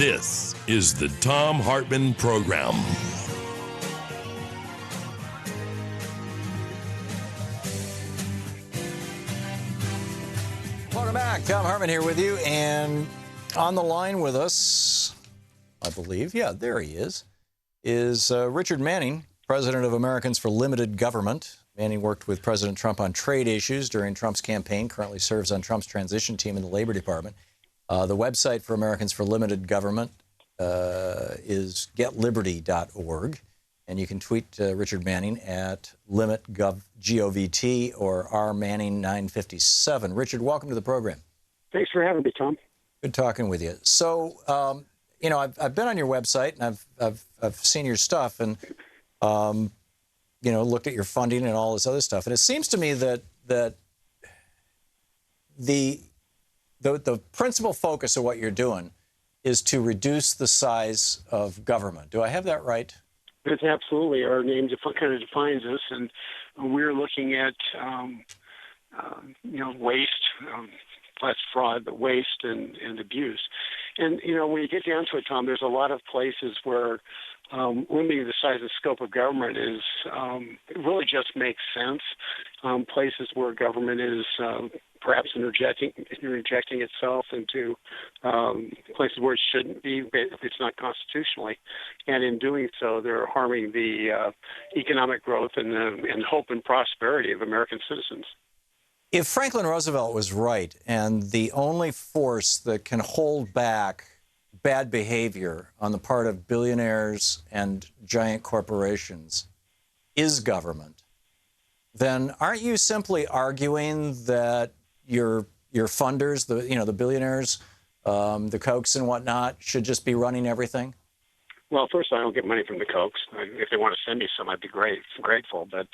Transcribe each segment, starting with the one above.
This is the Thom Hartmann Program. Welcome back. Thom Hartmann here with you. And on the line with us, I believe, yeah, there he is Richard Manning, president of Americans for Limited Government. Manning worked with President Trump on trade issues during Trump's campaign, currently serves on Trump's transition team in the Labor Department. The website for Americans for Limited Government is getliberty.org. And you can tweet Richard Manning at LimitGovT or rmanning957. Richard, welcome to the program. Thanks for having me, Tom. Good talking with you. So, I've been on your website and I've seen your stuff and, looked at your funding and all this other stuff. And it seems to me that the principal focus of what you're doing is to reduce the size of government. Do I have that right? It's absolutely. Our name kind of defines us, and we're looking at, waste, less fraud, but waste and abuse. And, when you get down to it, Tom, there's a lot of places where limiting the size and scope of government is it really just makes sense. Places where government is perhaps interjecting itself into places where it shouldn't be, if it's not constitutionally, and in doing so, they're harming the economic growth and hope and prosperity of American citizens. If Franklin Roosevelt was right, and the only force that can hold back bad behavior on the part of billionaires and giant corporations is government, then aren't you simply arguing that your funders, the billionaires, the Kochs and whatnot, should just be running everything? Well, first, I don't get money from the Kochs. If they want to send me some, I'd be grateful. But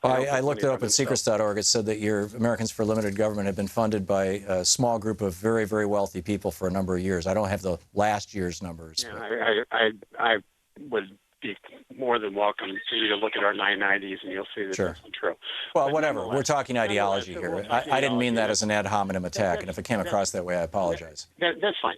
I looked it up at secrets.org. It said that your Americans for Limited Government had been funded by a small group of very, very wealthy people for a number of years. I don't have the last year's numbers. Yeah, I would be more than welcome for you to look at our 990s, and you'll see that that's untrue. Well, but whatever. We're talking ideology here. I didn't mean that as an ad hominem attack, and if it came across that way, I apologize. That's fine.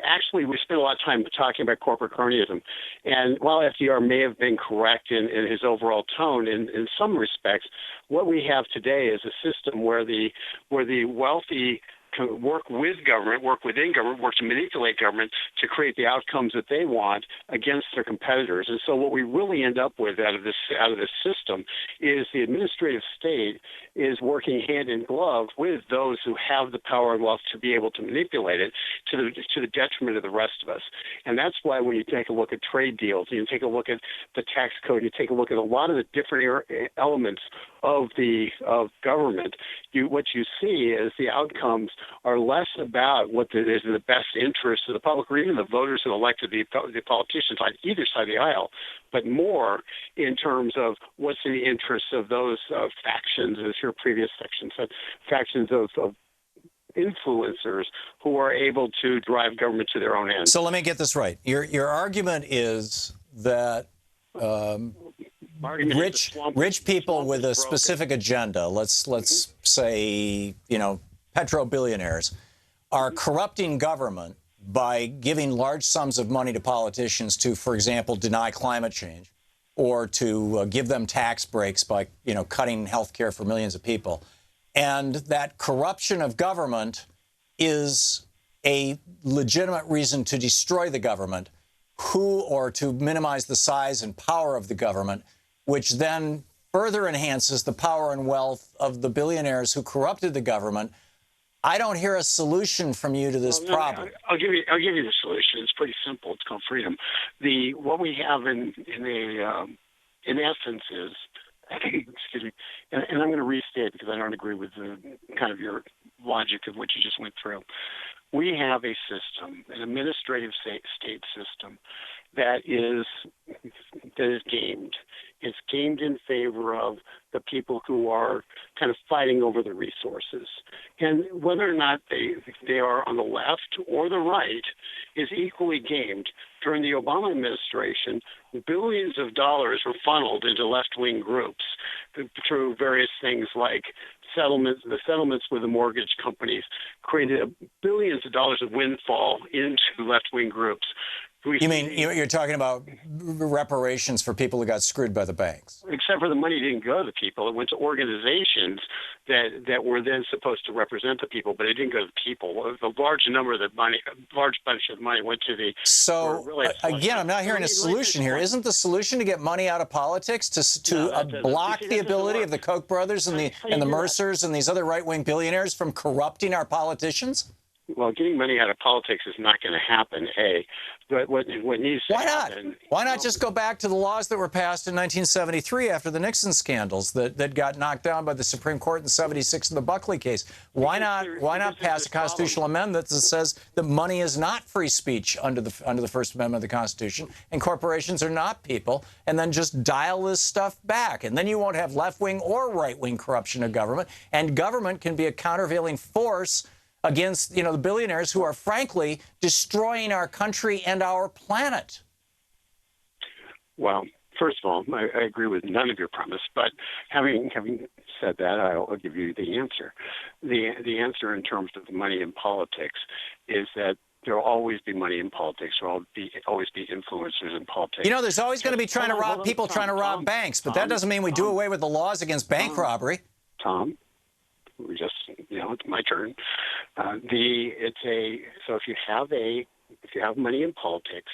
Actually, we spent a lot of time talking about corporate cronyism, and while FDR may have been correct in his overall tone, in some respects, what we have today is a system where the wealthy can work with government, work within government, work to manipulate government to create the outcomes that they want against their competitors. And so what we really end up with out of this system is the administrative state is working hand in glove with those who have the power and wealth to be able to manipulate it to the detriment of the rest of us. And that's why when you take a look at trade deals, you take a look at the tax code, you take a look at a lot of the different elements of government, what you see is the outcomes are less about what is in the best interest of the public or even the voters who elected the politicians on either side of the aisle, but more in terms of what's in the interest of those factions, as your previous section said, factions of influencers who are able to drive government to their own end. So let me get this right. Your argument is that rich people with a specific agenda, let's say, petro-billionaires, are corrupting government by giving large sums of money to politicians to, for example, deny climate change or to give them tax breaks by, cutting health care for millions of people. And that corruption of government is a legitimate reason to destroy the government, or to minimize the size and power of the government, which then further enhances the power and wealth of the billionaires who corrupted the government. I don't hear a solution from you to this problem. I'll give you the solution. It's pretty simple. It's called freedom. What we have in essence is, excuse me, and I'm going to restate because I don't agree with kind of your logic of what you just went through. We have a system, an administrative state system, that is gamed. It's gamed in favor of the people who are kind of fighting over the resources. And whether or not they are on the left or the right is equally gamed. During the Obama administration, billions of dollars were funneled into left-wing groups through various things like settlements with the mortgage companies created billions of dollars of windfall into left-wing groups. You mean you're talking about reparations for people who got screwed by the banks? Except for the money didn't go to the people. It went to organizations that were then supposed to represent the people, but it didn't go to the people. A large bunch of money went to the... So, again, I'm not hearing a solution here. Isn't the solution to get money out of politics, to block the ability of the Koch brothers and the Mercers and these other right-wing billionaires from corrupting our politicians? Well, getting money out of politics is not going to happen, but what needs to happen... Why not just go back to the laws that were passed in 1973 after the Nixon scandals that got knocked down by the Supreme Court in '76 in the Buckley case? Why not pass a constitutional amendment that says that money is not free speech under the First Amendment of the Constitution, and corporations are not people, and then just dial this stuff back, and then you won't have left-wing or right-wing corruption of government, and government can be a countervailing force against, the billionaires who are, frankly, destroying our country and our planet. Well, first of all, I agree with none of your premise, but having said that, I'll give you the answer. The answer in terms of the money in politics is that there will always be money in politics. There will always be influencers in politics. There's always going to be trying to rob banks, but that doesn't mean we do away with the laws against bank robbery. Tom, we just, it's my turn. So if you have money in politics,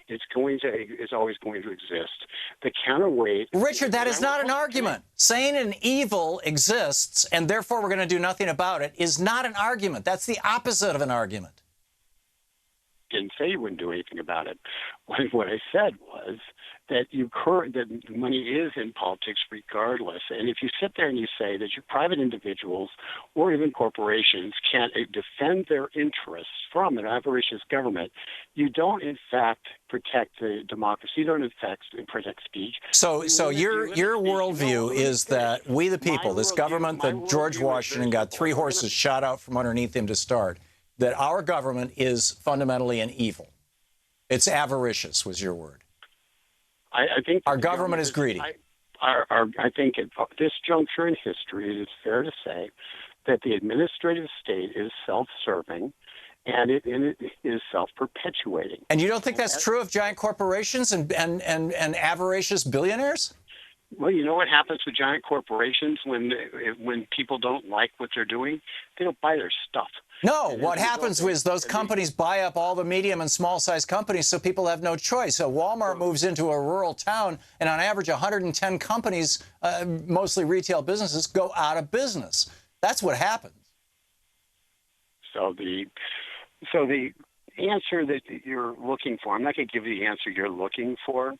it's always going to exist. The counterweight. Richard, that is not an argument. Saying an evil exists and therefore we're going to do nothing about it is not an argument. That's the opposite of an argument. Didn't say you wouldn't do anything about it. What I said was that that money is in politics regardless. And if you sit there and you say that your private individuals or even corporations can't defend their interests from an avaricious government, you don't in fact protect the democracy. You don't in fact protect speech. So your worldview is that we the people, this government that George Washington got 3 horses shot out from underneath him to start, that our government is fundamentally an evil. It's avaricious, was your word. I think our government is greedy. I think at this juncture in history, it is fair to say that the administrative state is self-serving and it is self-perpetuating. And you don't think that's true of giant corporations and avaricious billionaires? Well, you know what happens with giant corporations when people don't like what they're doing? They don't buy their stuff. No, what happens is those companies buy up all the medium and small-sized companies so people have no choice. So Walmart moves into a rural town, and on average, 110 companies, mostly retail businesses, go out of business. That's what happens. So the answer that you're looking for, I'm not going to give you the answer you're looking for.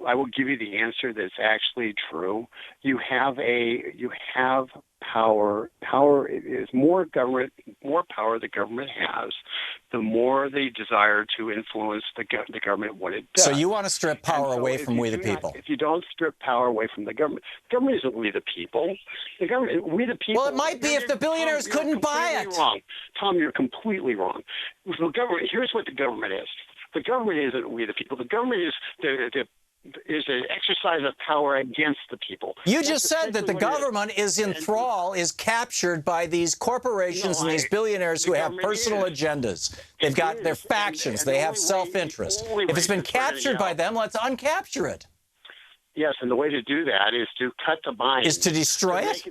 I will give you the answer that's actually true. You have power. Power is more power the government has, the more they desire to influence the government what it does. So you want to strip power away from we the people? If you don't strip power away from the government isn't we the people. The government, we the people. Well, it might be if the billionaires couldn't buy it. Wrong. Tom, you're completely wrong. The government. Here's what the government is. The government isn't we the people. The government is is an exercise of power against the people. You just said that the government is in thrall, is captured by these corporations and these billionaires who have personal agendas. They've got their factions. They have self-interest. If it's been captured by them, let's uncapture it. Yes, and the way to do that is to cut the bind. Is to destroy it?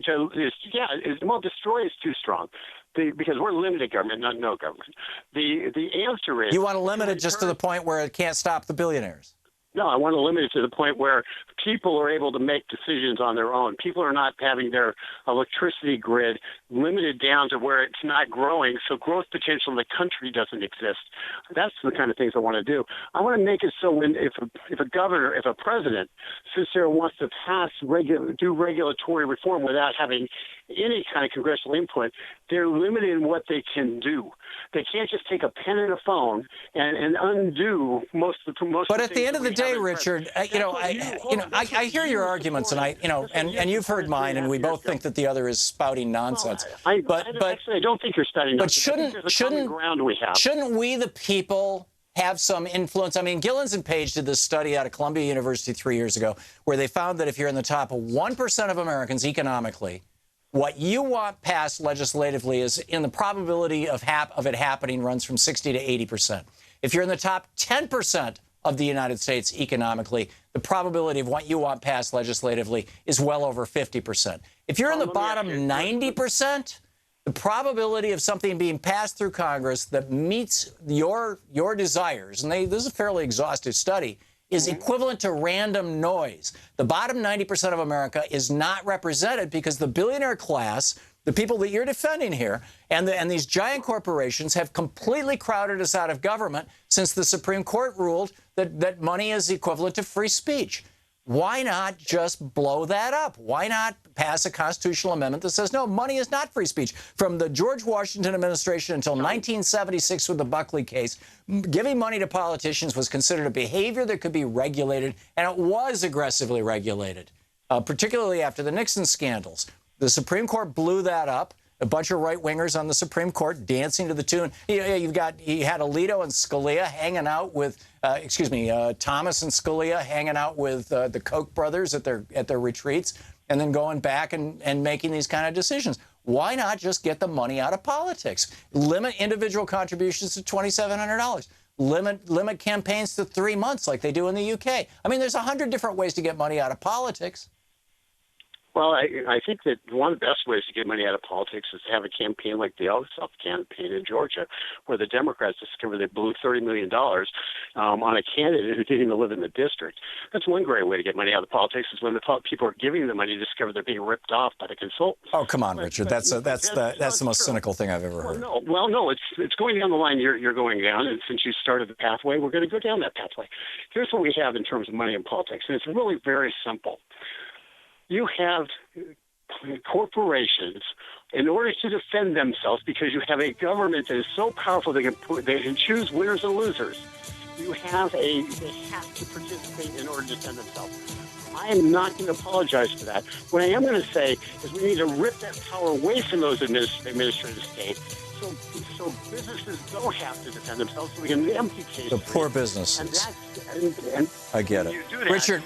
Well, destroy is too strong. Because we're limited government, not no government. The answer is... You want to limit it just to the point where it can't stop the billionaires? No, I want to limit it to the point where people are able to make decisions on their own. People are not having their electricity grid limited down to where it's not growing, so growth potential in the country doesn't exist. That's the kind of things I want to do. I want to make it so if a president sits there and wants to do regulatory reform without having any kind of congressional input, they're limited in what they can do. They can't just take a pen and a phone and undo most of the But at the end of the day, Richard, I hear your arguments, and you've heard mine, and we both think that the other is spouting nonsense. Actually, I don't think you're spouting nonsense. But shouldn't we, the people, have some influence? I mean, Gillens and Page did this study out of Columbia University 3 years ago, where they found that if you're in the top 1% of Americans economically, what you want passed legislatively is in the probability of it happening runs from 60 to 80%. If you're in the top 10% of the United States economically, the probability of what you want passed legislatively is well over 50%. If you're in the bottom 90%, the probability of something being passed through Congress that meets your desires, and this is a fairly exhaustive study, is equivalent to random noise. The bottom 90% of America is not represented because the billionaire class, the people that you're defending here, and these giant corporations have completely crowded us out of government since the Supreme Court ruled that money is equivalent to free speech. Why not just blow that up? Why not pass a constitutional amendment that says, no, money is not free speech? From the George Washington administration until 1976 with the Buckley case, giving money to politicians was considered a behavior that could be regulated, and it was aggressively regulated, particularly after the Nixon scandals. The Supreme Court blew that up. A bunch of right-wingers on the Supreme Court dancing to the tune. You had Alito and Scalia hanging out with, Thomas and Scalia hanging out with the Koch brothers at their retreats, and then going back and making these kind of decisions. Why not just get the money out of politics? Limit individual contributions to $2,700. Limit campaigns to 3 months like they do in the UK. I mean, there's 100 different ways to get money out of politics. Well, I think that one of the best ways to get money out of politics is to have a campaign like the Elk campaign in Georgia, where the Democrats discovered they blew $30 million on a candidate who didn't even live in the district. That's one great way to get money out of politics, is when the people are giving the money discover they're being ripped off by the consultants. Oh, come on, Richard. That's the most cynical thing I've ever heard. No, it's going down the line you're going down, and since you started the pathway, we're going to go down that pathway. Here's what we have in terms of money in politics, and it's really very simple. You have corporations, in order to defend themselves, because you have a government that is so powerful they can choose winners and losers. They have to participate in order to defend themselves. I am not going to apologize for that. What I am going to say is we need to rip that power away from those administrative states, so businesses don't have to defend themselves, so we can empty cases. The poor businesses. I get it.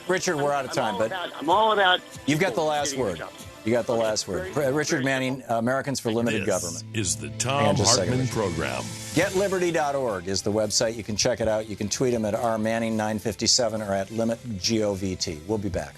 Richard, we're out of time, but I'm all about. You've got the last word. You got the last word. Richard Manning, Americans for Limited Government. Is the Thom Hartmann Program. GetLiberty.org is the website. You can check it out. You can tweet him at rmanning957 or at LimitGovT. We'll be back.